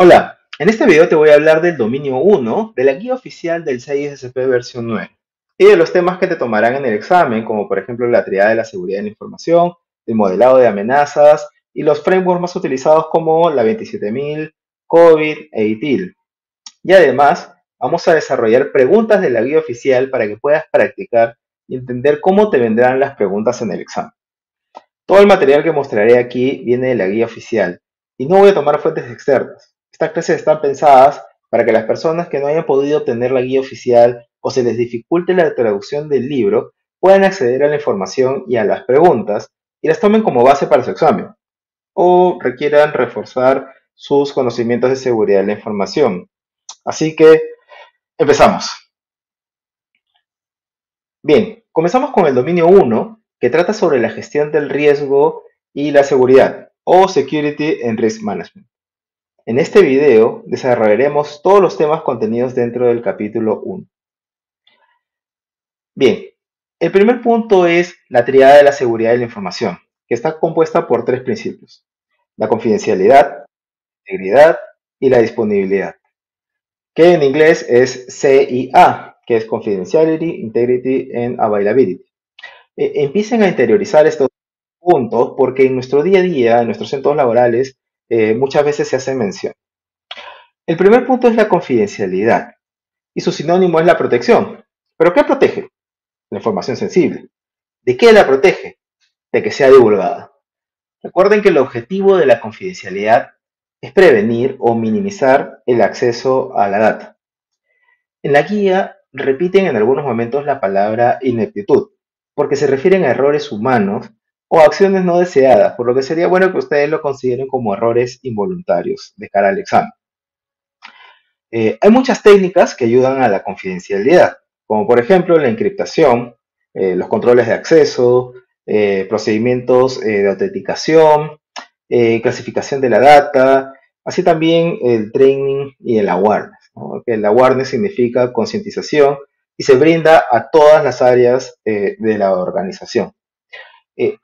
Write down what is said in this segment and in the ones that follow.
Hola, en este video te voy a hablar del dominio 1 de la guía oficial del 6SP versión 9 y de los temas que te tomarán en el examen, como por ejemplo la triada de la seguridad de la información, el modelado de amenazas y los frameworks más utilizados como la 27000, COVID e ITIL. Y además, vamos a desarrollar preguntas de la guía oficial para que puedas practicar y entender cómo te vendrán las preguntas en el examen. Todo el material que mostraré aquí viene de la guía oficial y no voy a tomar fuentes externas. Estas clases están pensadas para que las personas que no hayan podido obtener la guía oficial o se les dificulte la traducción del libro puedan acceder a la información y a las preguntas y las tomen como base para su examen o requieran reforzar sus conocimientos de seguridad de la información. Así que empezamos. Bien, comenzamos con el dominio 1, que trata sobre la gestión del riesgo y la seguridad, o Security and Risk Management. En este video desarrollaremos todos los temas contenidos dentro del capítulo 1. Bien, el primer punto es la triada de la seguridad de la información, que está compuesta por tres principios: la confidencialidad, integridad y la disponibilidad, que en inglés es CIA, que es Confidentiality, Integrity and Availability. Empiecen a interiorizar estos puntos porque en nuestro día a día, en nuestros centros laborales, muchas veces se hace mención. El primer punto es la confidencialidad y su sinónimo es la protección. ¿Pero qué protege? La información sensible. ¿De qué la protege? De que sea divulgada. Recuerden que el objetivo de la confidencialidad es prevenir o minimizar el acceso a la data. En la guía repiten en algunos momentos la palabra ineptitud, porque se refieren a errores humanos o acciones no deseadas, por lo que sería bueno que ustedes lo consideren como errores involuntarios de cara al examen. Hay muchas técnicas que ayudan a la confidencialidad, como por ejemplo la encriptación, los controles de acceso, procedimientos de autenticación, clasificación de la data, así también el training y el awareness, ¿no? El awareness significa concientización y se brinda a todas las áreas de la organización.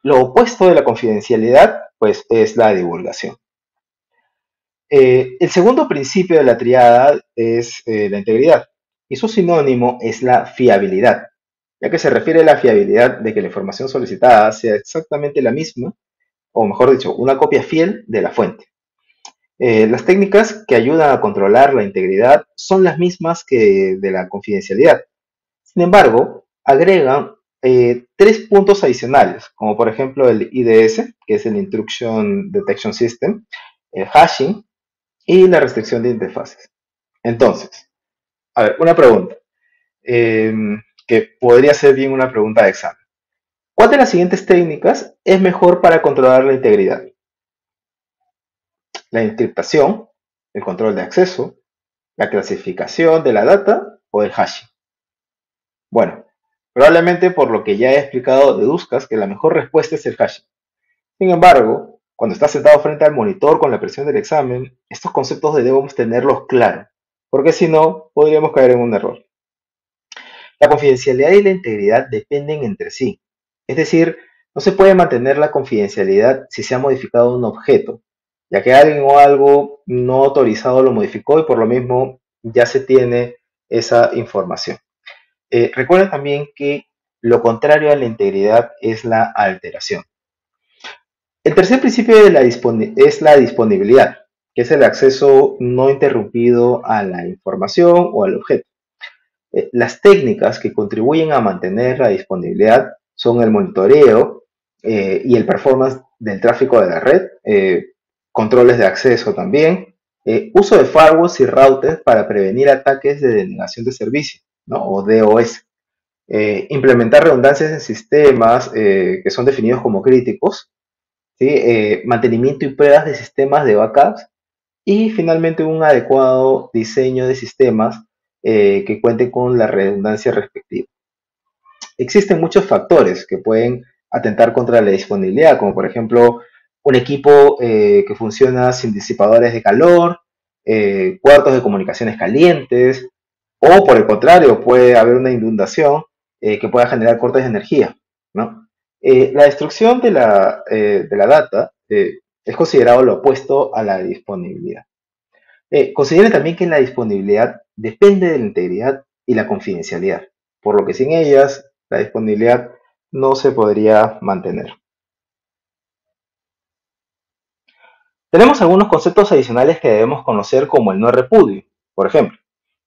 Lo opuesto de la confidencialidad, pues, es la divulgación. El segundo principio de la triada es la integridad y su sinónimo es la fiabilidad, ya que se refiere a la fiabilidad de que la información solicitada sea exactamente la misma, o mejor dicho, una copia fiel de la fuente. Las técnicas que ayudan a controlar la integridad son las mismas que de la confidencialidad. Sin embargo, agregan tres puntos adicionales, como por ejemplo el IDS, que es el Intrusion Detection System, el hashing y la restricción de interfaces. Entonces, a ver, una pregunta, eh, que podría ser bien una pregunta de examen. ¿Cuál de las siguientes técnicas es mejor para controlar la integridad? ¿La encriptación, el control de acceso, la clasificación de la data o el hashing? Bueno, probablemente por lo que ya he explicado deduzcas que la mejor respuesta es el hashing. Sin embargo, cuando estás sentado frente al monitor con la presión del examen, estos conceptos debemos tenerlos claros, porque si no, podríamos caer en un error. La confidencialidad y la integridad dependen entre sí. Es decir, no se puede mantener la confidencialidad si se ha modificado un objeto, ya que alguien o algo no autorizado lo modificó y por lo mismo ya se tiene esa información. Recuerden también que lo contrario a la integridad es la alteración. El tercer principio es la disponibilidad, que es el acceso no interrumpido a la información o al objeto. Las técnicas que contribuyen a mantener la disponibilidad son el monitoreo y el performance del tráfico de la red, controles de acceso también, uso de firewalls y routers para prevenir ataques de denegación de servicio, ¿no? O DOS. Implementar redundancias en sistemas que son definidos como críticos, ¿sí? Mantenimiento y pruebas de sistemas de backups y finalmente un adecuado diseño de sistemas que cuenten con la redundancia respectiva. Existen muchos factores que pueden atentar contra la disponibilidad, como por ejemplo un equipo que funciona sin disipadores de calor, cuartos de comunicaciones calientes, o por el contrario, puede haber una inundación que pueda generar cortes de energía, ¿no? La destrucción de la data es considerado lo opuesto a la disponibilidad. Consideren también que la disponibilidad depende de la integridad y la confidencialidad, por lo que sin ellas la disponibilidad no se podría mantener. Tenemos algunos conceptos adicionales que debemos conocer como el no repudio, por ejemplo,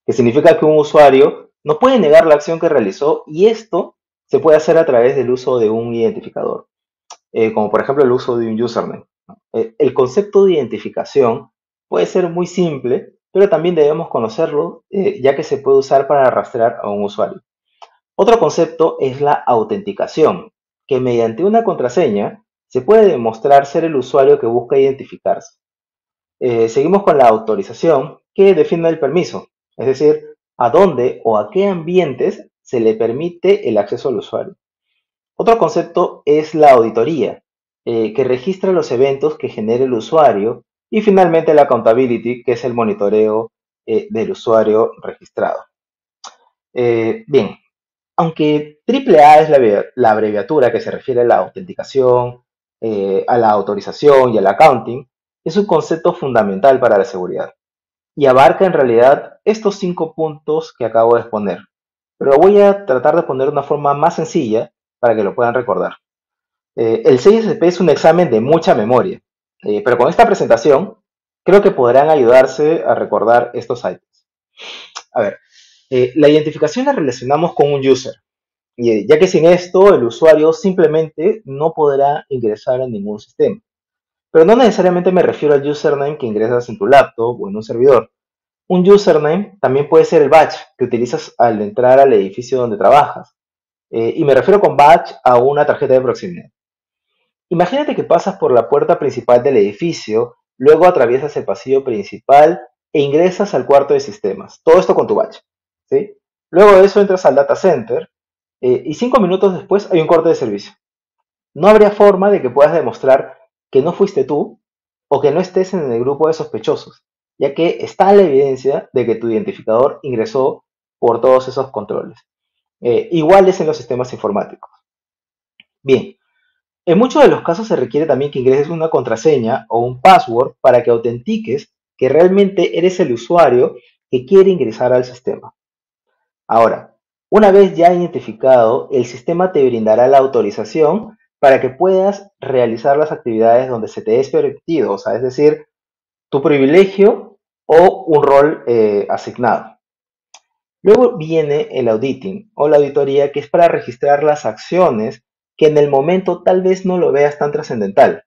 que significa que un usuario no puede negar la acción que realizó y esto se puede hacer a través del uso de un identificador, como por ejemplo el uso de un username. El concepto de identificación puede ser muy simple, pero también debemos conocerlo, ya que se puede usar para rastrear a un usuario. Otro concepto es la autenticación, que mediante una contraseña se puede demostrar ser el usuario que busca identificarse. Seguimos con la autorización, que define el permiso, es decir, a dónde o a qué ambientes se le permite el acceso al usuario. Otro concepto es la auditoría, que registra los eventos que genera el usuario. Y finalmente la accountability, que es el monitoreo del usuario registrado. Bien, aunque AAA es la abreviatura que se refiere a la autenticación, a la autorización y al accounting, es un concepto fundamental para la seguridad y abarca en realidad estos 5 puntos que acabo de exponer. Pero voy a tratar de poner de una forma más sencilla para que lo puedan recordar. El 6SP es un examen de mucha memoria, pero con esta presentación creo que podrán ayudarse a recordar estos items. A ver, la identificación la relacionamos con un user, y ya que sin esto el usuario simplemente no podrá ingresar a ningún sistema. Pero no necesariamente me refiero al username que ingresas en tu laptop o en un servidor. Un username también puede ser el badge que utilizas al entrar al edificio donde trabajas. Y me refiero con badge a una tarjeta de proximidad. Imagínate que pasas por la puerta principal del edificio, luego atraviesas el pasillo principal e ingresas al cuarto de sistemas. Todo esto con tu badge, ¿sí? Luego de eso entras al data center y 5 minutos después hay un corte de servicio. No habría forma de que puedas demostrar que no fuiste tú o que no estés en el grupo de sospechosos, ya que está la evidencia de que tu identificador ingresó por todos esos controles. Iguales en los sistemas informáticos. Bien, en muchos de los casos se requiere también que ingreses una contraseña o un password para que autentiques que realmente eres el usuario que quiere ingresar al sistema. Ahora, una vez ya identificado, el sistema te brindará la autorización para que puedas realizar las actividades donde se te es permitido, o sea, es decir, tu privilegio o un rol asignado. Luego viene el auditing o la auditoría, que es para registrar las acciones que en el momento tal vez no lo veas tan trascendental,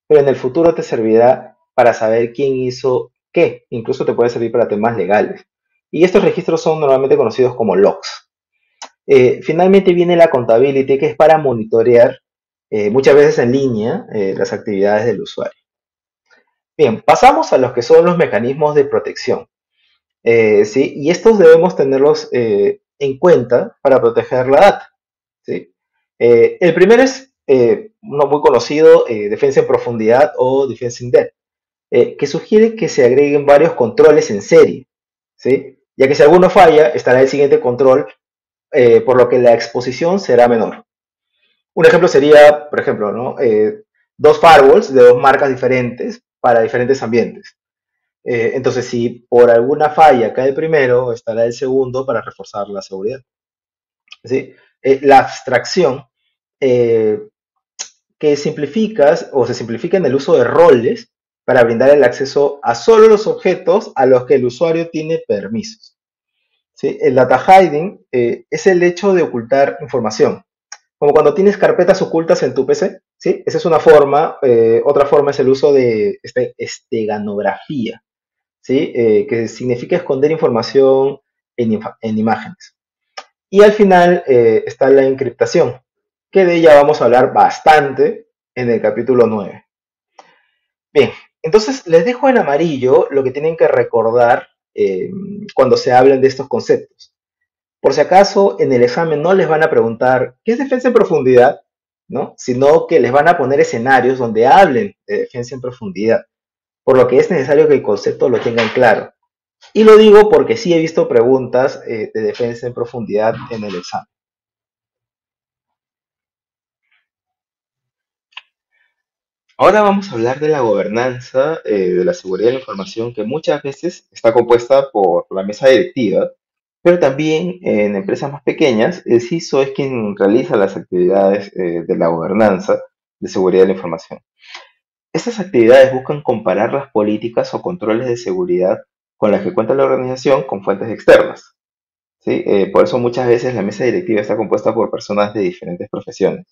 pero en el futuro te servirá para saber quién hizo qué, incluso te puede servir para temas legales. Y estos registros son normalmente conocidos como logs. Finalmente viene la accountability, que es para monitorear muchas veces en línea las actividades del usuario. Bien, pasamos a los que son los mecanismos de protección. ¿Sí? Y estos debemos tenerlos en cuenta para proteger la data. ¿Sí? El primero es uno muy conocido, defensa en profundidad o defensa in depth, que sugiere que se agreguen varios controles en serie, ¿sí? Ya que si alguno falla, estará el siguiente control, por lo que la exposición será menor. Un ejemplo sería, por ejemplo, ¿no? Dos firewalls de dos marcas diferentes para diferentes ambientes. Entonces, si por alguna falla cae el primero, estará el segundo para reforzar la seguridad. ¿Sí? La abstracción, eh, que simplificas o se simplifica en el uso de roles para brindar el acceso a solo los objetos a los que el usuario tiene permisos. ¿Sí? El data hiding es el hecho de ocultar información, como cuando tienes carpetas ocultas en tu PC, ¿sí? Esa es una forma. Otra forma es el uso de esteganografía, ¿sí? Que significa esconder información en imágenes. Y al final está la encriptación, que de ella vamos a hablar bastante en el capítulo 9. Bien, entonces les dejo en amarillo lo que tienen que recordar cuando se hablen de estos conceptos. Por si acaso en el examen no les van a preguntar qué es defensa en profundidad, ¿no? Sino que les van a poner escenarios donde hablen de defensa en profundidad, por lo que es necesario que el concepto lo tengan claro. Y lo digo porque sí he visto preguntas de defensa en profundidad en el examen. Ahora vamos a hablar de la gobernanza de la seguridad de la información, que muchas veces está compuesta por la mesa directiva, pero también en empresas más pequeñas, el CISO es quien realiza las actividades de la gobernanza de seguridad de la información. Estas actividades buscan comparar las políticas o controles de seguridad con las que cuenta la organización con fuentes externas. ¿Sí? Por eso muchas veces la mesa directiva está compuesta por personas de diferentes profesiones.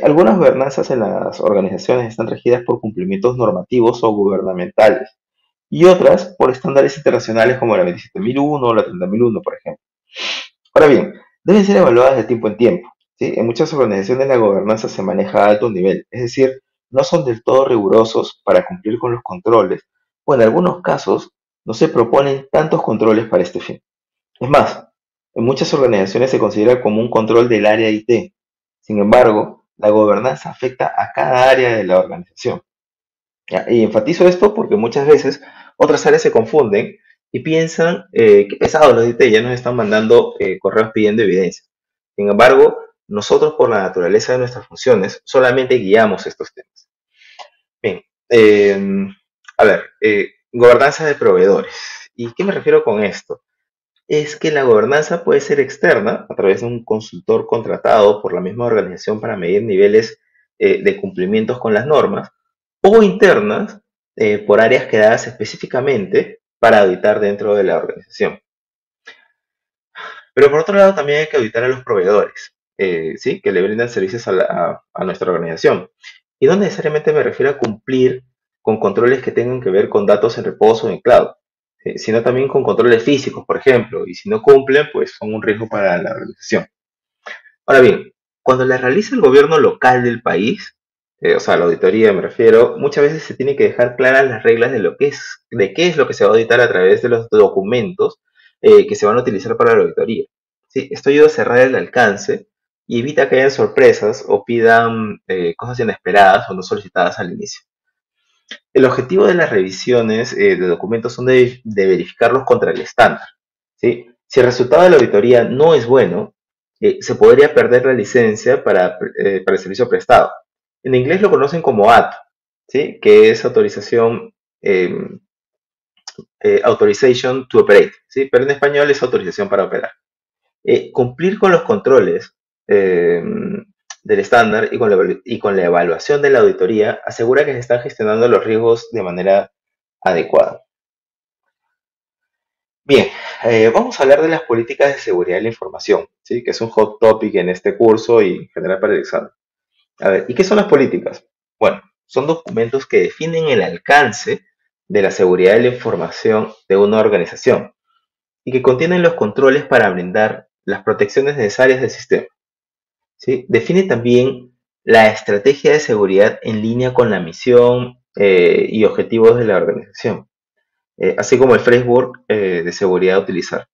Algunas gobernanzas en las organizaciones están regidas por cumplimientos normativos o gubernamentales y otras por estándares internacionales como la 27001 o la 30001, por ejemplo. Ahora bien, deben ser evaluadas de tiempo en tiempo. ¿Sí? En muchas organizaciones la gobernanza se maneja a alto nivel, es decir, no son del todo rigurosos para cumplir con los controles o en algunos casos no se proponen tantos controles para este fin. Es más, en muchas organizaciones se considera como un control del área IT. Sin embargo, la gobernanza afecta a cada área de la organización. ¿Ya? Y enfatizo esto porque muchas veces otras áreas se confunden y piensan que pesados los IT ya nos están mandando correos pidiendo evidencia. Sin embargo, nosotros por la naturaleza de nuestras funciones solamente guiamos estos temas. Bien, a ver, gobernanza de proveedores. ¿Y qué me refiero con esto? Es que la gobernanza puede ser externa a través de un consultor contratado por la misma organización para medir niveles de cumplimientos con las normas, o internas por áreas creadas específicamente para auditar dentro de la organización. Pero por otro lado también hay que auditar a los proveedores, ¿sí? Que le brindan servicios a nuestra organización. Y no necesariamente me refiero a cumplir con controles que tengan que ver con datos en reposo o en cloud, sino también con controles físicos, por ejemplo, y si no cumplen, pues son un riesgo para la organización. Ahora bien, cuando la realiza el gobierno local del país, o sea, la auditoría me refiero, muchas veces se tiene que dejar claras las reglas de lo que es, de qué es lo que se va a auditar a través de los documentos que se van a utilizar para la auditoría. ¿Sí? Esto ayuda a cerrar el alcance y evita que hayan sorpresas o pidan cosas inesperadas o no solicitadas al inicio. El objetivo de las revisiones de documentos son de verificarlos contra el estándar. ¿Sí? Si el resultado de la auditoría no es bueno, se podría perder la licencia para el servicio prestado. En inglés lo conocen como ATO, ¿sí? Que es autorización, eh, authorization to operate, ¿sí? Pero en español es autorización para operar. Cumplir con los controles eh, del estándar y con la evaluación de la auditoría asegura que se están gestionando los riesgos de manera adecuada. Bien, vamos a hablar de las políticas de seguridad de la información, ¿sí? Que es un hot topic en este curso y en general para el examen. A ver, ¿y qué son las políticas? Bueno, son documentos que definen el alcance de la seguridad de la información de una organización y que contienen los controles para brindar las protecciones necesarias del sistema. ¿Sí? Define también la estrategia de seguridad en línea con la misión y objetivos de la organización, así como el framework de seguridad a utilizar.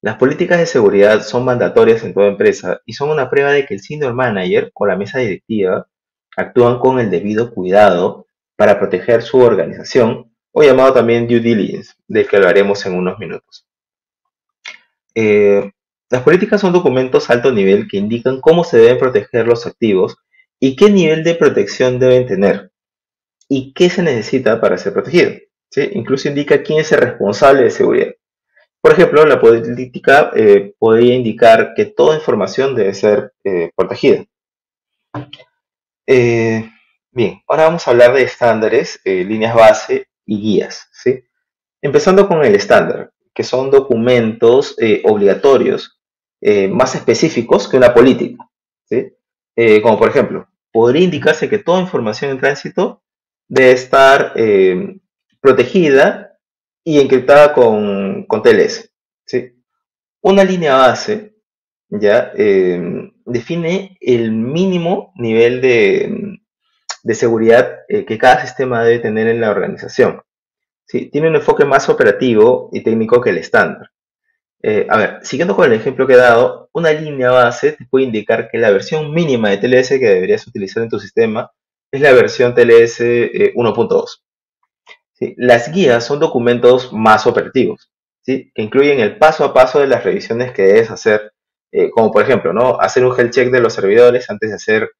Las políticas de seguridad son mandatorias en toda empresa y son una prueba de que el senior manager o la mesa directiva actúan con el debido cuidado para proteger su organización, o llamado también due diligence, del que hablaremos en unos minutos. Eh, las políticas son documentos alto nivel que indican cómo se deben proteger los activos y qué nivel de protección deben tener y qué se necesita para ser protegido. ¿Sí? Incluso indica quién es el responsable de seguridad. Por ejemplo, la política podría indicar que toda información debe ser protegida. Eh, Bien, ahora vamos a hablar de estándares, líneas base y guías, ¿sí? Empezando con el estándar, que son documentos obligatorios más específicos que una política, ¿sí? Como por ejemplo, podría indicarse que toda información en tránsito debe estar protegida y encriptada con TLS, ¿sí? Una línea base ya define el mínimo nivel de seguridad que cada sistema debe tener en la organización. ¿Sí? Tiene un enfoque más operativo y técnico que el estándar. A ver, siguiendo con el ejemplo que he dado, una línea base te puede indicar que la versión mínima de TLS que deberías utilizar en tu sistema es la versión TLS 1.2. ¿Sí? Las guías son documentos más operativos, ¿sí? Que incluyen el paso a paso de las revisiones que debes hacer, como por ejemplo, ¿no? Hacer un health check de los servidores antes de hacer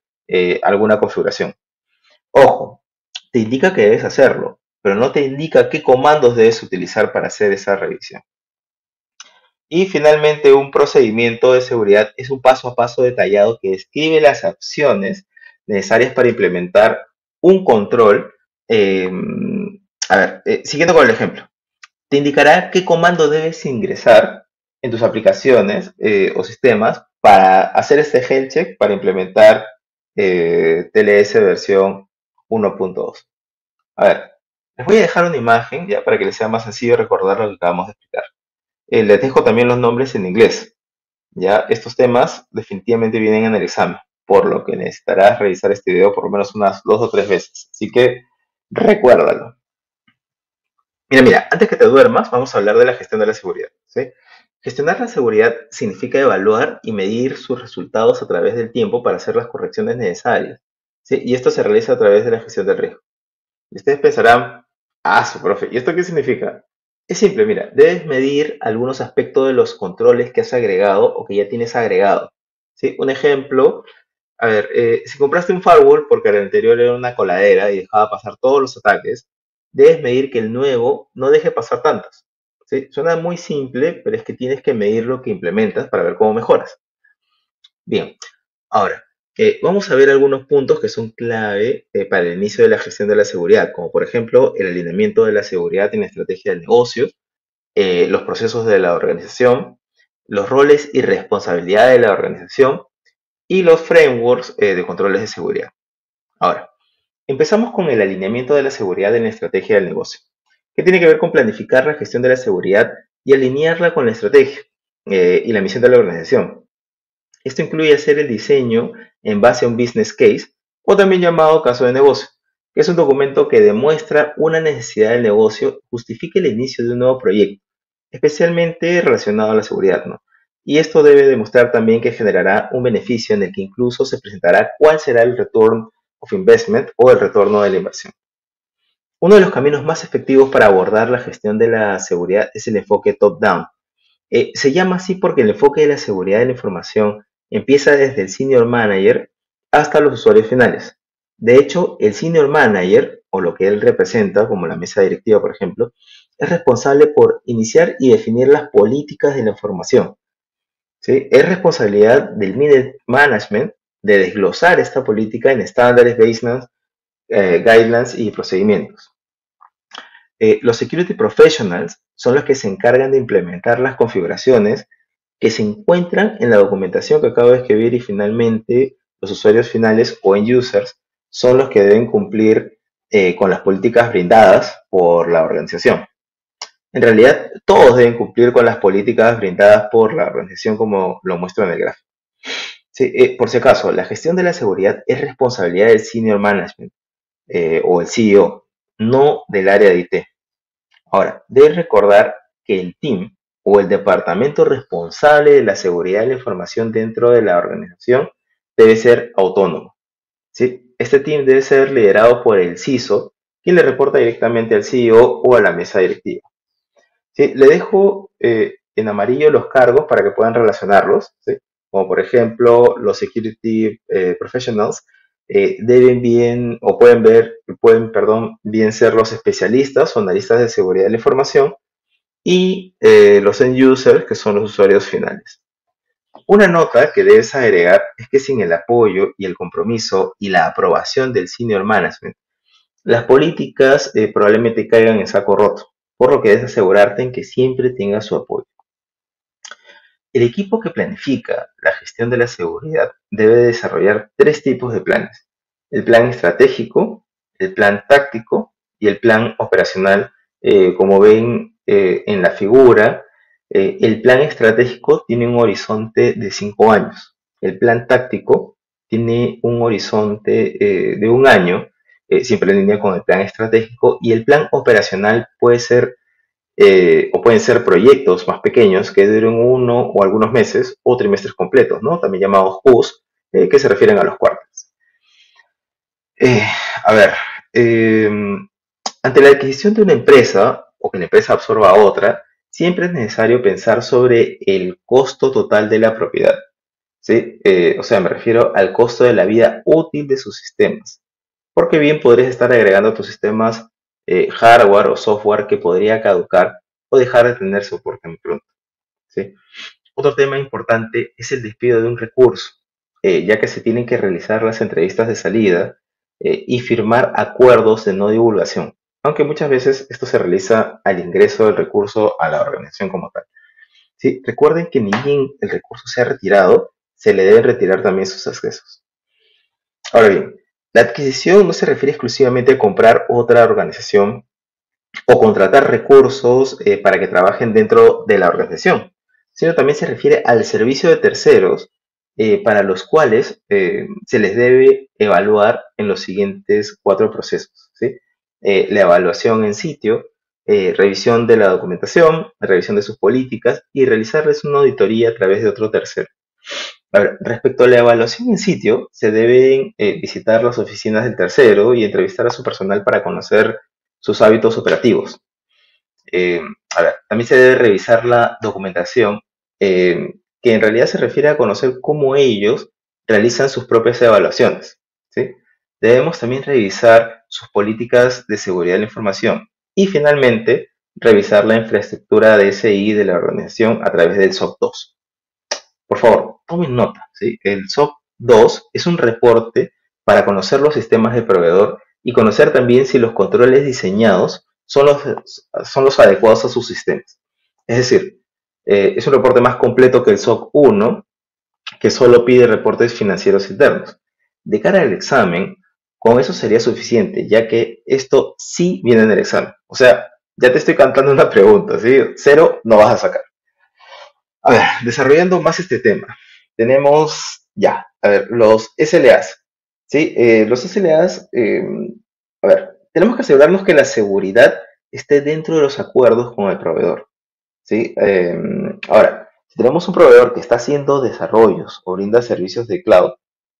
alguna configuración. Ojo, te indica que debes hacerlo, pero no te indica qué comandos debes utilizar para hacer esa revisión. Y finalmente, un procedimiento de seguridad es un paso a paso detallado que describe las acciones necesarias para implementar un control. eh, Siguiendo con el ejemplo, te indicará qué comando debes ingresar en tus aplicaciones o sistemas para hacer este health check para implementar TLS versión 1.2. A ver, les voy a dejar una imagen ya para que les sea más sencillo recordar lo que acabamos de explicar. Les dejo también los nombres en inglés. Ya, estos temas definitivamente vienen en el examen, por lo que necesitarás revisar este video por lo menos unas 2 o 3 veces. Así que recuérdalo. Mira, antes que te duermas, vamos a hablar de la gestión de la seguridad, ¿sí? Gestionar la seguridad significa evaluar y medir sus resultados a través del tiempo para hacer las correcciones necesarias, ¿sí? Y esto se realiza a través de la gestión del riesgo. Y ustedes pensarán, su profe, ¿y esto qué significa? Es simple, mira, debes medir algunos aspectos de los controles que has agregado o que ya tienes agregado, ¿sí? Un ejemplo, a ver, si compraste un firewall porque el anterior era una coladera y dejaba pasar todos los ataques, debes medir que el nuevo no deje pasar tantos, ¿sí? Suena muy simple, pero es que tienes que medir lo que implementas para ver cómo mejoras. Bien, ahora, vamos a ver algunos puntos que son clave para el inicio de la gestión de la seguridad, como por ejemplo el alineamiento de la seguridad en la estrategia del negocio, los procesos de la organización, los roles y responsabilidades de la organización y los frameworks de controles de seguridad. Ahora, empezamos con el alineamiento de la seguridad en la estrategia del negocio, que tiene que ver con planificar la gestión de la seguridad y alinearla con la estrategia y la misión de la organización. Esto incluye hacer el diseño en base a un business case, o también llamado caso de negocio, que es un documento que demuestra una necesidad del negocio, justifica el inicio de un nuevo proyecto, especialmente relacionado a la seguridad, ¿no? Y esto debe demostrar también que generará un beneficio en el que incluso se presentará cuál será el return of investment o el retorno de la inversión. Uno de los caminos más efectivos para abordar la gestión de la seguridad es el enfoque top-down. Se llama así porque el enfoque de la seguridad de la información empieza desde el senior manager hasta los usuarios finales. De hecho, el senior manager, o lo que él representa, como la mesa directiva, por ejemplo, es responsable por iniciar y definir las políticas de la información, ¿sí? Es responsabilidad del middle management de desglosar esta política en estándares, baselines, guidelines y procedimientos. Los security professionals son los que se encargan de implementar las configuraciones que se encuentran en la documentación que acabo de escribir y finalmente los usuarios finales o end users son los que deben cumplir con las políticas brindadas por la organización. En realidad, todos deben cumplir con las políticas brindadas por la organización como lo muestro en el gráfico. Sí, por si acaso, la gestión de la seguridad es responsabilidad del senior management o el CEO, no del área de IT. Ahora, debes recordar que el team o el departamento responsable de la seguridad de la información dentro de la organización debe ser autónomo, ¿sí? Este team debe ser liderado por el CISO, quien le reporta directamente al CEO o a la mesa directiva. ¿Sí? Le dejo en amarillo los cargos para que puedan relacionarlos, ¿sí? Como por ejemplo los security professionals deben bien o pueden bien ser los especialistas o analistas de seguridad de la información y los end users que son los usuarios finales. Una nota que debes agregar es que sin el apoyo y el compromiso y la aprobación del senior management, las políticas probablemente caigan en saco roto, por lo que debes asegurarte en que siempre tengas su apoyo. El equipo que planifica la gestión de la seguridad debe desarrollar 3 tipos de planes: el plan estratégico, el plan táctico y el plan operacional. Como ven en la figura, el plan estratégico tiene un horizonte de 5 años, el plan táctico tiene un horizonte de 1 año, siempre en línea con el plan estratégico, y el plan operacional puede ser o pueden ser proyectos más pequeños que duren 1 o algunos meses o trimestres completos, ¿no? También llamados QS, que se refieren a los cuartos. Eh, a ver, eh, ante la adquisición de una empresa o que la empresa absorba a otra, siempre es necesario pensar sobre el costo total de la propiedad, ¿sí? O sea, me refiero al costo de la vida útil de sus sistemas. porque bien podrías estar agregando a tus sistemas hardware o software que podría caducar o dejar de tener soporte muy pronto, ¿sí? Otro tema importante es el despido de un recurso, ya que se tienen que realizar las entrevistas de salida y firmar acuerdos de no divulgación, aunque muchas veces esto se realiza al ingreso del recurso a la organización como tal. ¿Sí? Recuerden que ni bien el recurso sea retirado, se le deben retirar también sus accesos. Ahora bien, la adquisición no se refiere exclusivamente a comprar otra organización o contratar recursos para que trabajen dentro de la organización, sino también se refiere al servicio de terceros para los cuales se les debe evaluar en los siguientes cuatro procesos, ¿sí? La evaluación en sitio, revisión de la documentación, revisión de sus políticas y realizarles una auditoría a través de otro tercero. A ver, respecto a la evaluación en sitio, se deben visitar las oficinas del tercero y entrevistar a su personal para conocer sus hábitos operativos. Eh, a ver, también se debe revisar la documentación, que en realidad se refiere a conocer cómo ellos realizan sus propias evaluaciones, ¿sí? Debemos también revisar sus políticas de seguridad de la información y finalmente revisar la infraestructura de SI de la organización a través del SOC 2. Por favor, tomen nota, ¿sí? El SOC 2 es un reporte para conocer los sistemas del proveedor y conocer también si los controles diseñados son los adecuados a sus sistemas. Es decir, es un reporte más completo que el SOC 1, que solo pide reportes financieros internos. De cara al examen, con eso sería suficiente, ya que esto sí viene en el examen. O sea, ya te estoy cantando una pregunta, ¿sí? Cero no vas a sacar. A ver, desarrollando más este tema, tenemos ya, a ver, los SLAs. ¿Sí? Los SLAs, a ver, tenemos que asegurarnos que la seguridad esté dentro de los acuerdos con el proveedor. ¿Sí? Ahora, si tenemos un proveedor que está haciendo desarrollos o brinda servicios de cloud,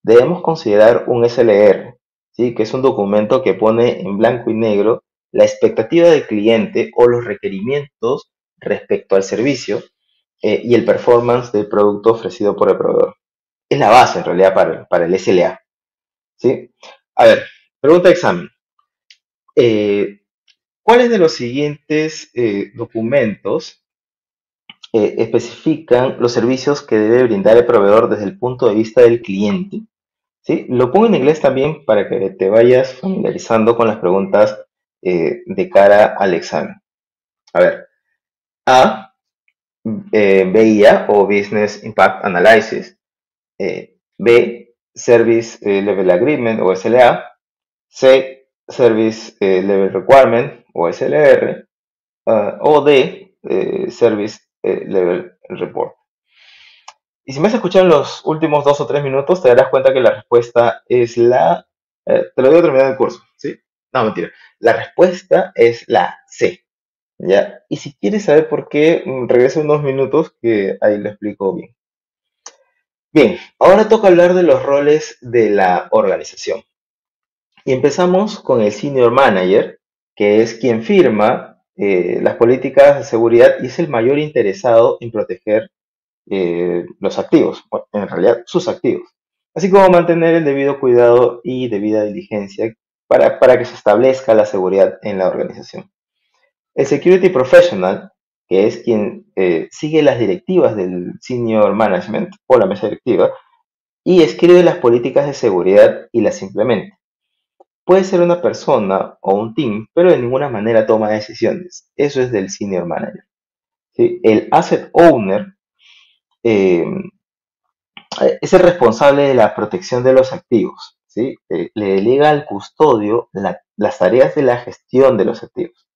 debemos considerar un SLR, ¿sí? Que es un documento que pone en blanco y negro la expectativa del cliente o los requerimientos respecto al servicio y el performance del producto ofrecido por el proveedor. Es la base en realidad para el SLA. ¿Sí? A ver, pregunta de examen. Eh, ¿Cuáles de los siguientes documentos especifican los servicios que debe brindar el proveedor desde el punto de vista del cliente? ¿Sí? Lo pongo en inglés también para que te vayas familiarizando con las preguntas de cara al examen. A ver, A, BIA o Business Impact Analysis. B, Service Level Agreement o SLA. C, Service Level Requirement o SLR. O D, Service Level Report. Y si me has escuchado en los últimos 2 o 3 minutos, te darás cuenta que la respuesta es la... te lo digo terminando el curso, ¿sí? No, mentira. La respuesta es la C, ¿ya? Y si quieres saber por qué, regresa unos minutos que ahí lo explico bien. Bien, ahora toca hablar de los roles de la organización. Y empezamos con el Senior Manager, que es quien firma las políticas de seguridad y es el mayor interesado en proteger los activos, bueno, en realidad sus activos, así como mantener el debido cuidado y debida diligencia para que se establezca la seguridad en la organización. El Security Professional, que es quien sigue las directivas del Senior Management o la mesa directiva y escribe las políticas de seguridad y las implementa. Puede ser una persona o un team, pero de ninguna manera toma decisiones. Eso es del Senior Manager. ¿Sí? El Asset Owner eh, es el responsable de la protección de los activos, ¿sí? Le delega al custodio las tareas de la gestión de los activos.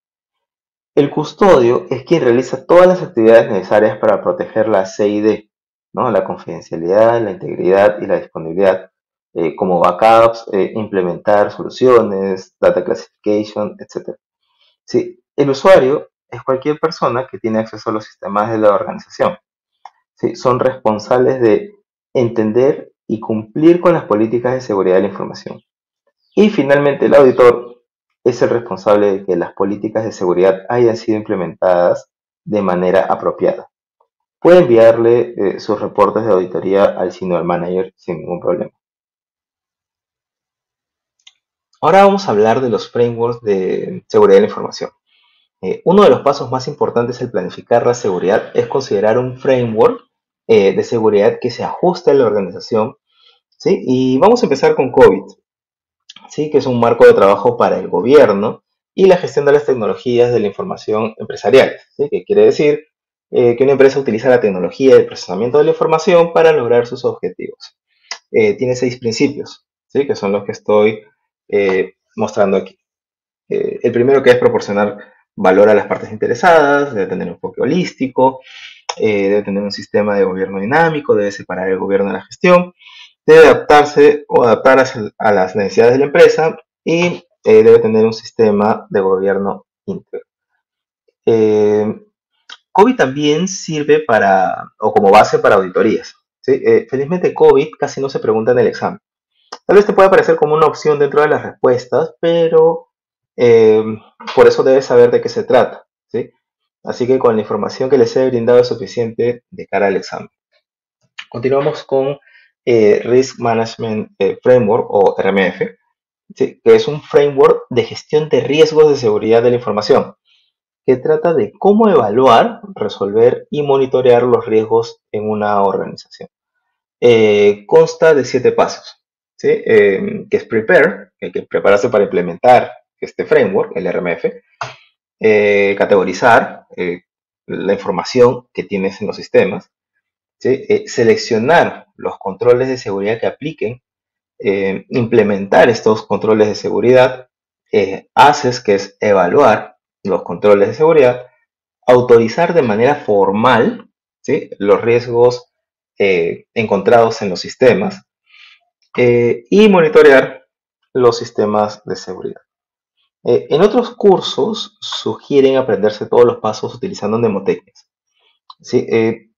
El custodio es quien realiza todas las actividades necesarias para proteger la CID, ¿no? La confidencialidad, la integridad y la disponibilidad, como backups, implementar soluciones, data classification, etc. ¿Sí? El usuario es cualquier persona que tiene acceso a los sistemas de la organización. ¿Sí? Son responsables de entender y cumplir con las políticas de seguridad de la información. Y finalmente el auditor es el responsable de que las políticas de seguridad hayan sido implementadas de manera apropiada. Puede enviarle sus reportes de auditoría al senior manager sin ningún problema. Ahora vamos a hablar de los frameworks de seguridad de la información. Uno de los pasos más importantes al planificar la seguridad es considerar un framework de seguridad que se ajuste a la organización, ¿sí? Y vamos a empezar con COVID, ¿sí? Que es un marco de trabajo para el gobierno y la gestión de las tecnologías de la información empresariales, ¿sí? Que quiere decir que una empresa utiliza la tecnología de procesamiento de la información para lograr sus objetivos. Tiene 6 principios, ¿sí? Que son los que estoy mostrando aquí. El primero, que es proporcionar valor a las partes interesadas, debe tener un enfoque holístico, debe tener un sistema de gobierno dinámico, debe separar el gobierno de la gestión, debe adaptarse o adaptar a las necesidades de la empresa y debe tener un sistema de gobierno íntegro. Eh, COVID también sirve para, o como base para auditorías, ¿sí? Felizmente COVID casi no se pregunta en el examen. Tal vez te pueda parecer como una opción dentro de las respuestas, pero eh, por eso debes saber de qué se trata, ¿sí? Así que con la información que les he brindado es suficiente de cara al examen. Continuamos con Risk Management Framework o RMF, ¿sí? Que es un framework de gestión de riesgos de seguridad de la información, que trata de cómo evaluar, resolver y monitorear los riesgos en una organización. Consta de 7 pasos, ¿sí? Que es Prepare, que hay que prepararse para implementar este framework, el RMF, categorizar la información que tienes en los sistemas, ¿sí? Seleccionar los controles de seguridad que apliquen, implementar estos controles de seguridad, haces, que es evaluar los controles de seguridad, autorizar de manera formal, ¿sí? Los riesgos encontrados en los sistemas y monitorear los sistemas de seguridad. En otros cursos sugieren aprenderse todos los pasos utilizando mnemotecnias, ¿sí?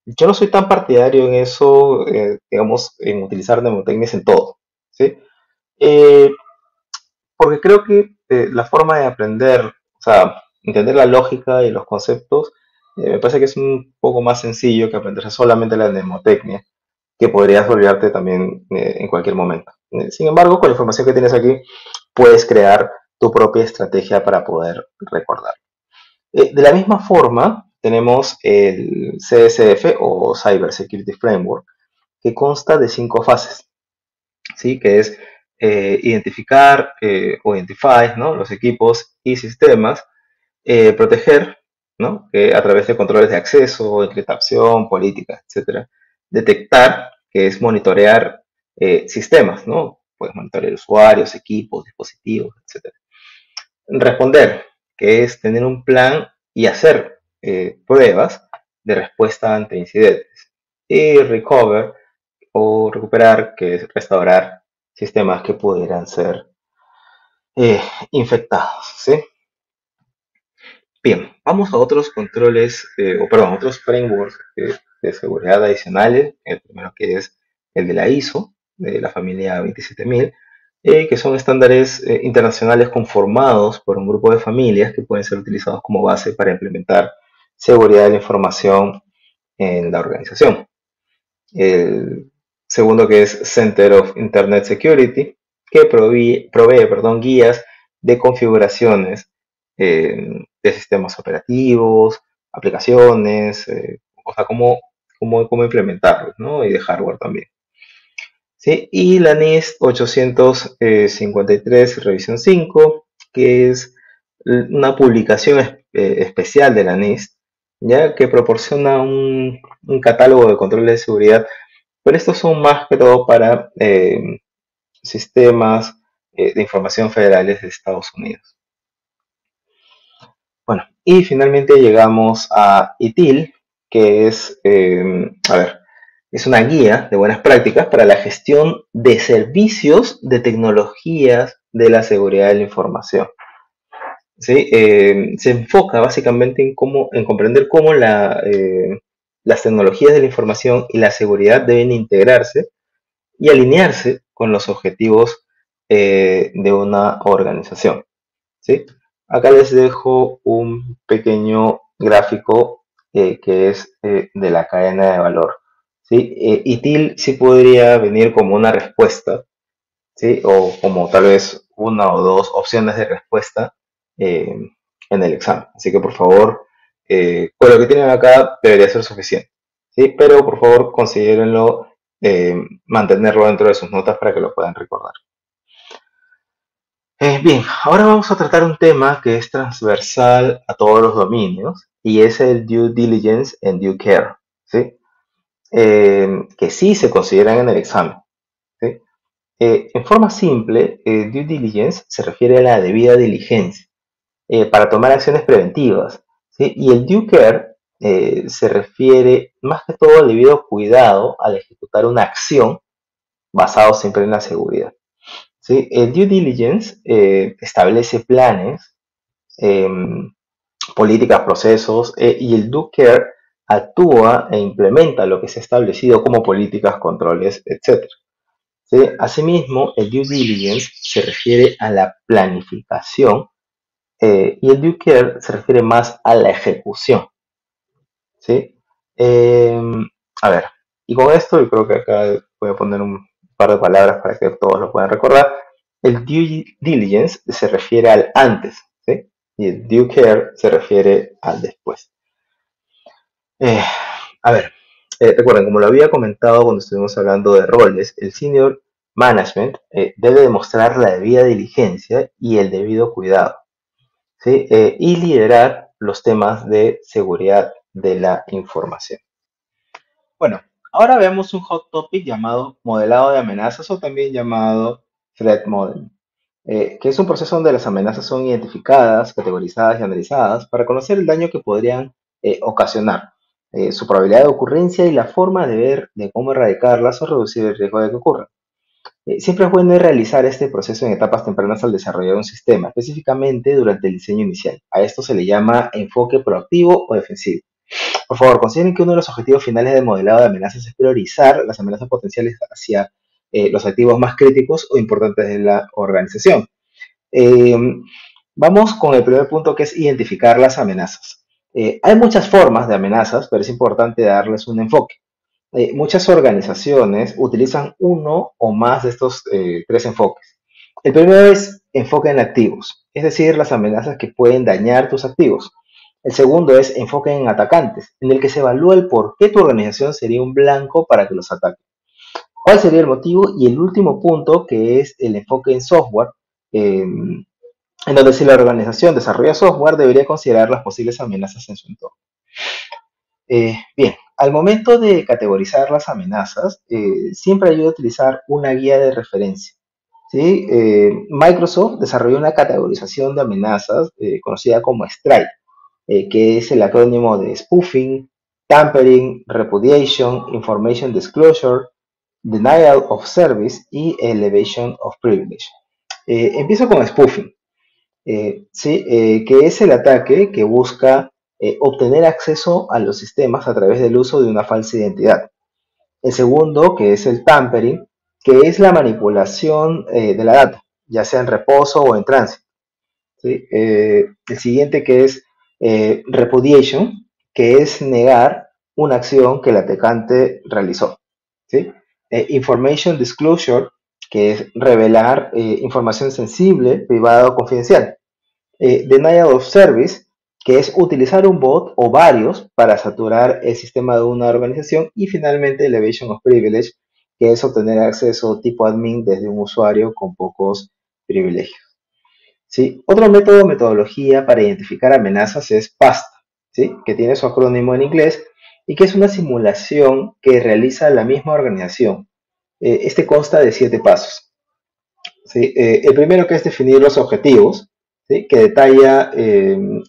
Yo no soy tan partidario en eso, digamos, en utilizar mnemotecnias en todo, ¿sí? Eh, Porque creo que la forma de aprender, o sea, entender la lógica y los conceptos, me parece que es un poco más sencillo que aprenderse solamente la mnemotecnia, que podrías olvidarte también en cualquier momento. Sin embargo, con la información que tienes aquí, puedes crear tu propia estrategia para poder recordar. De la misma forma, tenemos el CSF o Cyber Security Framework, que consta de 5 fases, ¿sí? Que es identificar o identify, ¿no? Los equipos y sistemas, proteger, ¿no? A través de controles de acceso, encriptación, política, etcétera. Detectar, que es monitorear sistemas, ¿no? Puedes monitorear usuarios, equipos, dispositivos, etcétera. Responder, que es tener un plan y hacer pruebas de respuesta ante incidentes. Y recover o recuperar, que es restaurar sistemas que pudieran ser eh, infectados, ¿sí? Bien, vamos a otros controles, o perdón, otros frameworks de seguridad adicionales. El primero, que es el de la ISO, de la familia 27000, que son estándares internacionales conformados por un grupo de familias que pueden ser utilizados como base para implementar seguridad de la información en la organización. El segundo, que es Center of Internet Security, que provee, guías de configuraciones de sistemas operativos, aplicaciones, o sea, cómo implementarlos, ¿no? Y de hardware también. ¿Sí? Y la NIST 853 revisión 5, que es una publicación especial de la NIST, ya que proporciona un catálogo de controles de seguridad, pero estos son más que todo para sistemas de información federales de Estados Unidos. Bueno, y finalmente llegamos a ITIL, que es, a ver, es una guía de buenas prácticas para la gestión de servicios de tecnologías de la seguridad de la información. ¿Sí? Se enfoca básicamente en comprender cómo las tecnologías de la información y la seguridad deben integrarse y alinearse con los objetivos de una organización, ¿sí? Acá les dejo un pequeño gráfico que es de la cadena de valor, ¿sí? ITIL sí podría venir como una respuesta, ¿sí? O como tal vez una o dos opciones de respuesta eh, en el examen. Así que por favor, con lo que tienen acá debería ser suficiente. ¿Sí? Pero por favor considérenlo mantenerlo dentro de sus notas para que lo puedan recordar. Bien, ahora vamos a tratar un tema que es transversal a todos los dominios y es el due diligence and due care, ¿sí? Que sí se consideran en el examen, ¿sí? En forma simple, due diligence se refiere a la debida diligencia para tomar acciones preventivas, ¿sí? Y el due care se refiere más que todo al debido cuidado al ejecutar una acción basado siempre en la seguridad. ¿Sí? El due diligence establece planes, eh, políticas, procesos, y el due care actúa e implementa lo que se ha establecido como políticas, controles, etc. ¿Sí? Asimismo, el due diligence se refiere a la planificación y el due care se refiere más a la ejecución. ¿Sí? Eh, a ver, y con esto yo creo que acá voy a poner un par de palabras para que todos lo puedan recordar. El due diligence se refiere al antes, ¿sí? Y el due care se refiere al después. Eh, a ver, recuerden, como lo había comentado cuando estuvimos hablando de roles, el senior management debe demostrar la debida diligencia y el debido cuidado, ¿sí? Y liderar los temas de seguridad de la información. Bueno, ahora veamos un hot topic llamado modelado de amenazas o también llamado threat modeling, que es un proceso donde las amenazas son identificadas, categorizadas y analizadas para conocer el daño que podrían ocasionar, su probabilidad de ocurrencia y la forma de ver de cómo erradicarlas o reducir el riesgo de que ocurran. Siempre es bueno realizar este proceso en etapas tempranas al desarrollar un sistema, específicamente durante el diseño inicial. A esto se le llama enfoque proactivo o defensivo. Por favor, consideren que uno de los objetivos finales del modelado de amenazas es priorizar las amenazas potenciales hacia los activos más críticos o importantes de la organización. Eh, Vamos con el primer punto, que es identificar las amenazas. Hay muchas formas de amenazas, pero es importante darles un enfoque. Muchas organizaciones utilizan uno o más de estos tres enfoques. El primero es enfoque en activos, es decir, las amenazas que pueden dañar tus activos. El segundo es enfoque en atacantes, en el que se evalúa el por qué tu organización sería un blanco para que los ataquen. ¿Cuál sería el motivo? Y el último punto, que es el enfoque en software, en donde si la organización desarrolla software, debería considerar las posibles amenazas en su entorno. Bien, al momento de categorizar las amenazas, siempre ayuda a utilizar una guía de referencia. ¿Sí? Microsoft desarrolló una categorización de amenazas conocida como STRIPE, que es el acrónimo de Spoofing, Tampering, Repudiation, Information Disclosure, Denial of Service y Elevation of Privilege. Empiezo con Spoofing. Sí, que es el ataque que busca obtener acceso a los sistemas a través del uso de una falsa identidad. El segundo, que es el tampering, que es la manipulación de la data, ya sea en reposo o en tránsito. ¿Sí? El siguiente, que es repudiation, que es negar una acción que el atacante realizó. ¿Sí? Information disclosure, que es revelar información sensible, privada o confidencial. Denial of Service, que es utilizar un bot o varios para saturar el sistema de una organización. Y finalmente Elevation of Privilege, que es obtener acceso tipo admin desde un usuario con pocos privilegios. ¿Sí? Otro método o metodología para identificar amenazas es PASTA, ¿sí? Que tiene su acrónimo en inglés y que es una simulación que realiza la misma organización. Este consta de 7 pasos. ¿Sí? El primero, que es definir los objetivos, ¿sí? Que detalla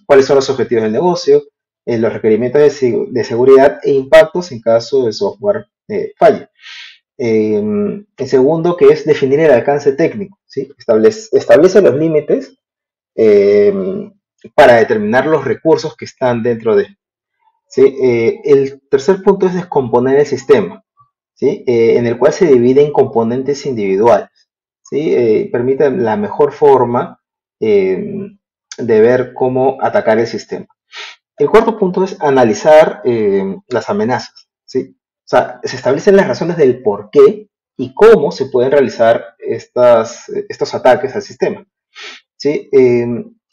cuáles son los objetivos del negocio, los requerimientos de seguridad e impactos en caso el software falle. El segundo, que es definir el alcance técnico, ¿sí? Establece los límites eh, para determinar los recursos que están dentro de. ¿Sí? El tercer punto es descomponer el sistema, ¿sí? En el cual se divide en componentes individuales. ¿Sí? Permite la mejor forma de ver cómo atacar el sistema. El cuarto punto es analizar las amenazas. ¿Sí? O sea, se establecen las razones del por qué y cómo se pueden realizar estos ataques al sistema. ¿Sí?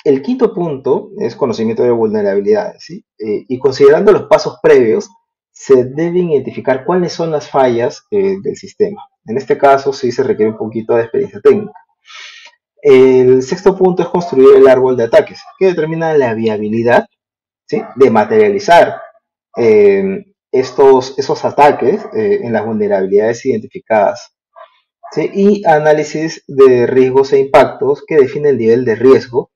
El quinto punto es conocimiento de vulnerabilidades, ¿sí? Y considerando los pasos previos, se deben identificar cuáles son las fallas del sistema. En este caso, sí se requiere un poquito de experiencia técnica. El sexto punto es construir el árbol de ataques, que determina la viabilidad, ¿sí?, de materializar esos ataques en las vulnerabilidades identificadas, ¿sí? Y análisis de riesgos e impactos que define el nivel de riesgo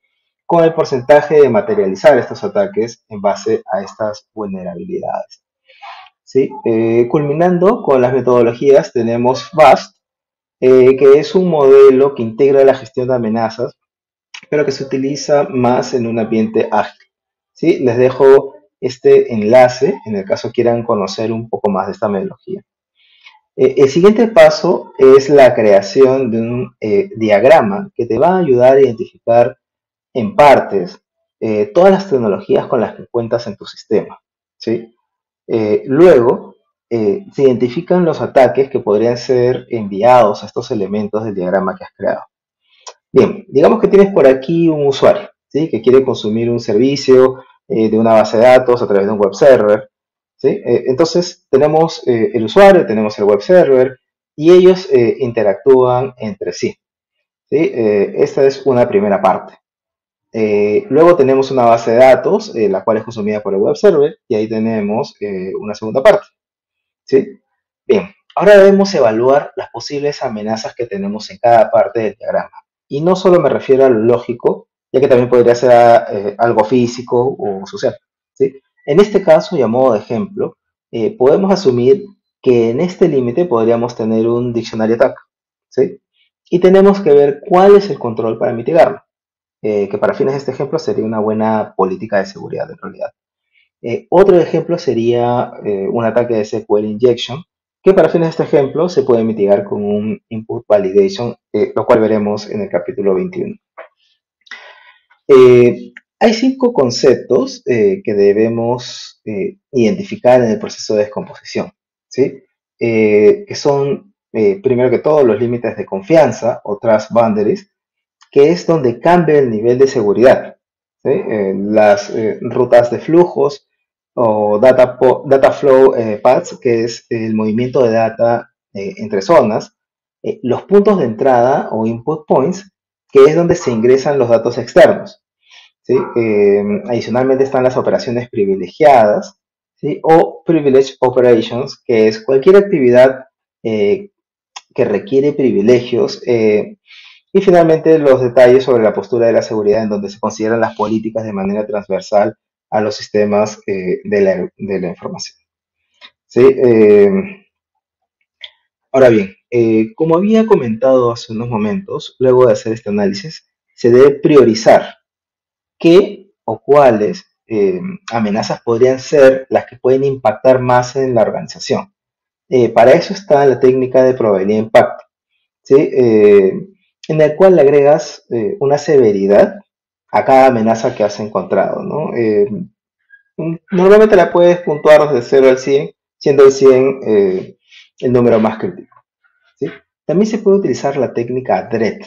con el porcentaje de materializar estos ataques en base a estas vulnerabilidades, ¿sí? Culminando con las metodologías, tenemos BAST, que es un modelo que integra la gestión de amenazas, pero que se utiliza más en un ambiente ágil, ¿sí? Les dejo este enlace en el caso quieran conocer un poco más de esta metodología. El siguiente paso es la creación de un diagrama que te va a ayudar a identificar en partes todas las tecnologías con las que cuentas en tu sistema, ¿sí? Luego, se identifican los ataques que podrían ser enviados a estos elementos del diagrama que has creado. Bien, digamos que tienes por aquí un usuario, ¿sí?, que quiere consumir un servicio de una base de datos a través de un web server, ¿sí? Entonces, tenemos el usuario, tenemos el web server y ellos interactúan entre sí, ¿sí? Esta es una primera parte. Luego tenemos una base de datos, la cual es consumida por el web server, y ahí tenemos una segunda parte, ¿sí? Bien, ahora debemos evaluar las posibles amenazas que tenemos en cada parte del diagrama. Y no solo me refiero a lo lógico, ya que también podría ser algo físico o social, ¿sí? En este caso, y a modo de ejemplo, podemos asumir que en este límite podríamos tener un dictionary attack, ¿sí? Y tenemos que ver cuál es el control para mitigarlo, que para fines de este ejemplo sería una buena política de seguridad en realidad. Otro ejemplo sería un ataque de SQL injection, que para fines de este ejemplo se puede mitigar con un input validation, lo cual veremos en el capítulo 21. Hay 5 conceptos que debemos identificar en el proceso de descomposición, ¿sí? Que son, primero que todo, los límites de confianza o trust boundaries, que es donde cambia el nivel de seguridad, ¿sí? Las rutas de flujos o data flow paths, que es el movimiento de data entre zonas, los puntos de entrada o input points, que es donde se ingresan los datos externos, ¿sí? Adicionalmente están las operaciones privilegiadas, ¿sí?, o privileged operations, que es cualquier actividad que requiere privilegios, y finalmente los detalles sobre la postura de la seguridad, en donde se consideran las políticas de manera transversal a los sistemas de la información, ¿sí? Ahora bien, como había comentado hace unos momentos, luego de hacer este análisis, se debe priorizar qué o cuáles amenazas podrían ser las que pueden impactar más en la organización. Para eso está la técnica de probabilidad de impacto, ¿sí? En el cual le agregas una severidad a cada amenaza que has encontrado, ¿no? Normalmente la puedes puntuar desde 0 al 100, siendo el 100 el número más crítico, ¿sí? También se puede utilizar la técnica DRED,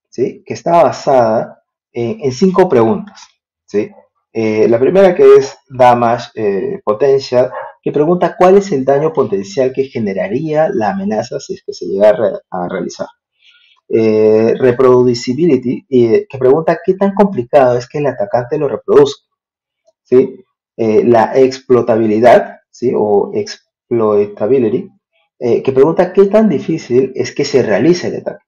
¿sí?, que está basada en 5 preguntas, ¿sí? La primera, que es Damage Potential, que pregunta cuál es el daño potencial que generaría la amenaza si es que se llega a realizar. Reproducibility, que pregunta qué tan complicado es que el atacante lo reproduzca, ¿sí? La explotabilidad, ¿sí?, o exploitability, que pregunta qué tan difícil es que se realice el ataque.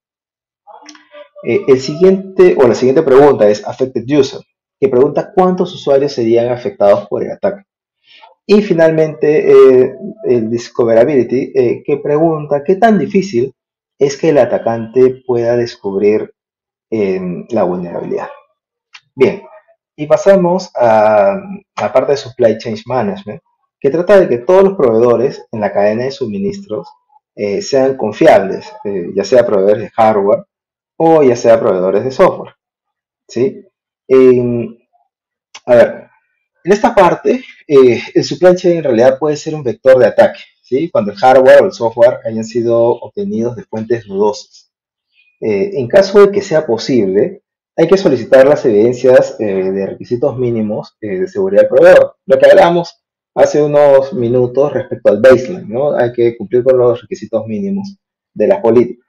La siguiente pregunta es Affected User, que pregunta cuántos usuarios serían afectados por el ataque. Y finalmente, el Discoverability, que pregunta qué tan difícil es que el atacante pueda descubrir la vulnerabilidad. Bien, y pasamos a la parte de Supply Chain Management, que trata de que todos los proveedores en la cadena de suministros sean confiables, ya sea proveedores de hardware o ya sea proveedores de software, ¿sí? A ver, en esta parte, el supply chain en realidad puede ser un vector de ataque, ¿sí? Cuando el hardware o el software hayan sido obtenidos de fuentes dudosas. En caso de que sea posible, hay que solicitar las evidencias de requisitos mínimos de seguridad del proveedor. Lo que hablamos hace unos minutos respecto al baseline, ¿no? Hay que cumplir con los requisitos mínimos de las políticas,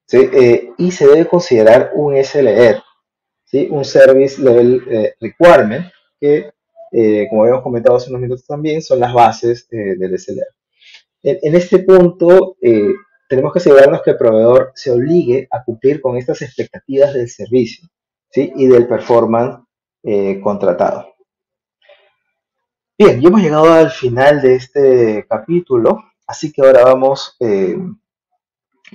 ¿sí? Y se debe considerar un SLR, ¿sí? Un Service Level Requirement, que, como habíamos comentado hace unos minutos también, son las bases del SLR. En este punto, tenemos que asegurarnos que el proveedor se obligue a cumplir con estas expectativas del servicio, ¿sí? Y del performance contratado. Bien, ya hemos llegado al final de este capítulo, así que ahora vamos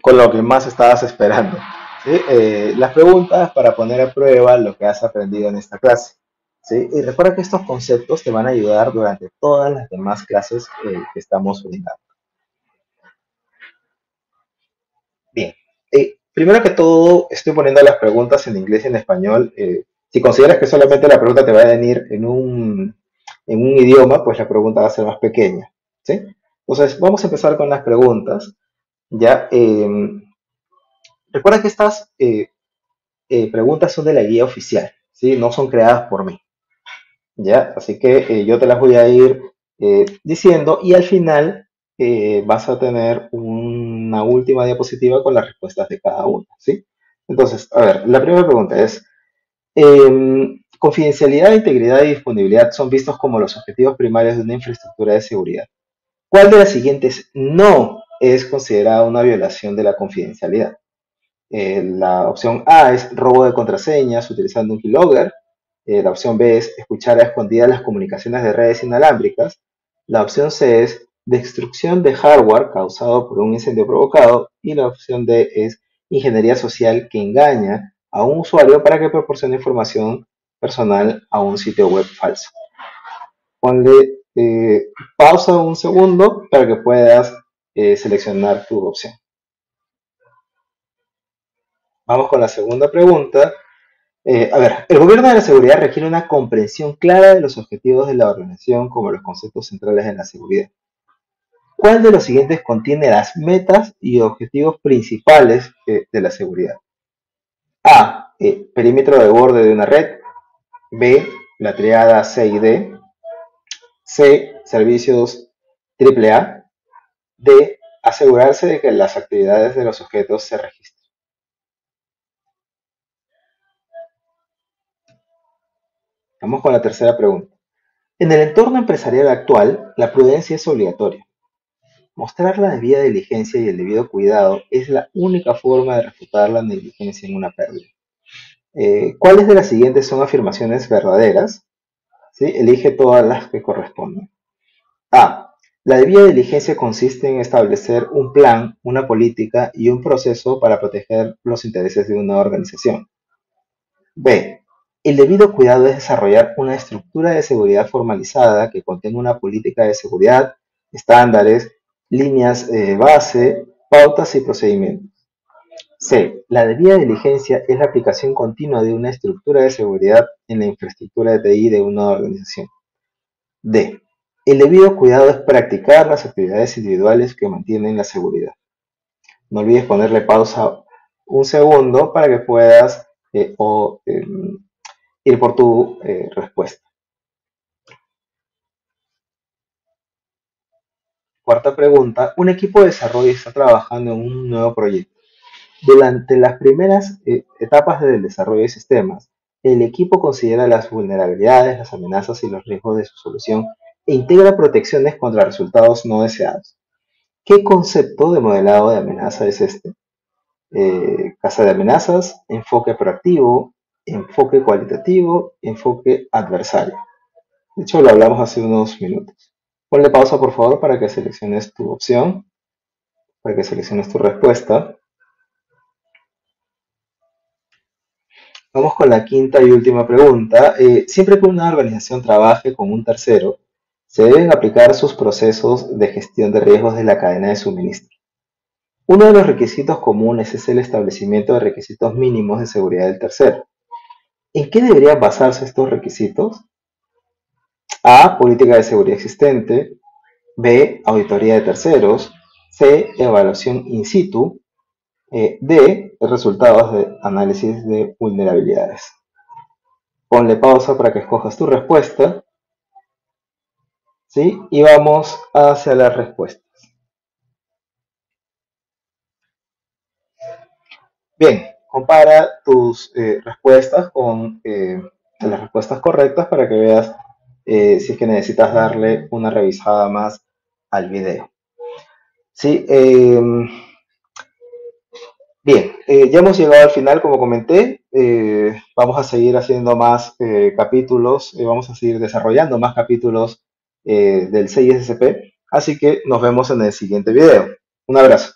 con lo que más estabas esperando, ¿sí? Las preguntas para poner a prueba lo que has aprendido en esta clase, ¿sí? Y recuerda que estos conceptos te van a ayudar durante todas las demás clases que estamos brindando. Bien. Primero que todo, estoy poniendo las preguntas en inglés y en español. Si consideras que solamente la pregunta te va a venir en un idioma, pues la pregunta va a ser más pequeña, ¿sí? Entonces, vamos a empezar con las preguntas. Ya, recuerda que estas preguntas son de la guía oficial, ¿sí? No son creadas por mí, ¿ya? Así que yo te las voy a ir diciendo y al final vas a tener una última diapositiva con las respuestas de cada una, ¿sí? Entonces, a ver, la primera pregunta es, confidencialidad, integridad y disponibilidad son vistos como los objetivos primarios de una infraestructura de seguridad. ¿Cuál de las siguientes no es considerada una violación de la confidencialidad? La opción A es robo de contraseñas utilizando un keylogger. La opción B es escuchar a escondidas las comunicaciones de redes inalámbricas. La opción C es destrucción de hardware causado por un incendio provocado. Y la opción D es ingeniería social que engaña a un usuario para que proporcione información personal a un sitio web falso. Ponle pausa un segundo para que puedas seleccionar tu opción. Vamos con la segunda pregunta. A ver, el gobierno de la seguridad requiere una comprensión clara de los objetivos de la organización como los conceptos centrales de la seguridad. ¿Cuál de los siguientes contiene las metas y objetivos principales de la seguridad? A. Perímetro de borde de una red. B. La triada C y D. C. Servicios AAA. D. Asegurarse de que las actividades de los objetos se registren. Vamos con la tercera pregunta. En el entorno empresarial actual, la prudencia es obligatoria. Mostrar la debida diligencia y el debido cuidado es la única forma de refutar la negligencia en una pérdida. ¿Cuáles de las siguientes son afirmaciones verdaderas? ¿Sí? Elige todas las que correspondan. A. La debida diligencia consiste en establecer un plan, una política y un proceso para proteger los intereses de una organización. B. El debido cuidado es desarrollar una estructura de seguridad formalizada que contenga una política de seguridad, estándares, líneas base, pautas y procedimientos. C. La debida diligencia es la aplicación continua de una estructura de seguridad en la infraestructura de TI de una organización. D. El debido cuidado es practicar las actividades individuales que mantienen la seguridad. No olvides ponerle pausa un segundo para que puedas ir por tu respuesta. Cuarta pregunta. Un equipo de desarrollo está trabajando en un nuevo proyecto. Durante las primeras etapas del desarrollo de sistemas, el equipo considera las vulnerabilidades, las amenazas y los riesgos de su solución e integra protecciones contra resultados no deseados. ¿Qué concepto de modelado de amenaza es este? Casa de amenazas, enfoque proactivo, enfoque cualitativo, enfoque adversario. De hecho, lo hablamos hace unos minutos. Ponle pausa, por favor, para que selecciones tu opción, para que selecciones tu respuesta. Vamos con la quinta y última pregunta. Siempre que una organización trabaje con un tercero, se deben aplicar sus procesos de gestión de riesgos de la cadena de suministro. Uno de los requisitos comunes es el establecimiento de requisitos mínimos de seguridad del tercero. ¿En qué deberían basarse estos requisitos? A. Política de seguridad existente. B, auditoría de terceros, C, evaluación in situ, D, resultados de análisis de vulnerabilidades. Ponle pausa para que escojas tu respuesta, ¿sí? Y vamos hacia la respuesta. Bien, compara tus respuestas con las respuestas correctas para que veas si es que necesitas darle una revisada más al video. Sí, bien, ya hemos llegado al final, como comenté. Vamos a seguir haciendo más capítulos, vamos a seguir desarrollando más capítulos del 6SCP. Así que nos vemos en el siguiente video. Un abrazo.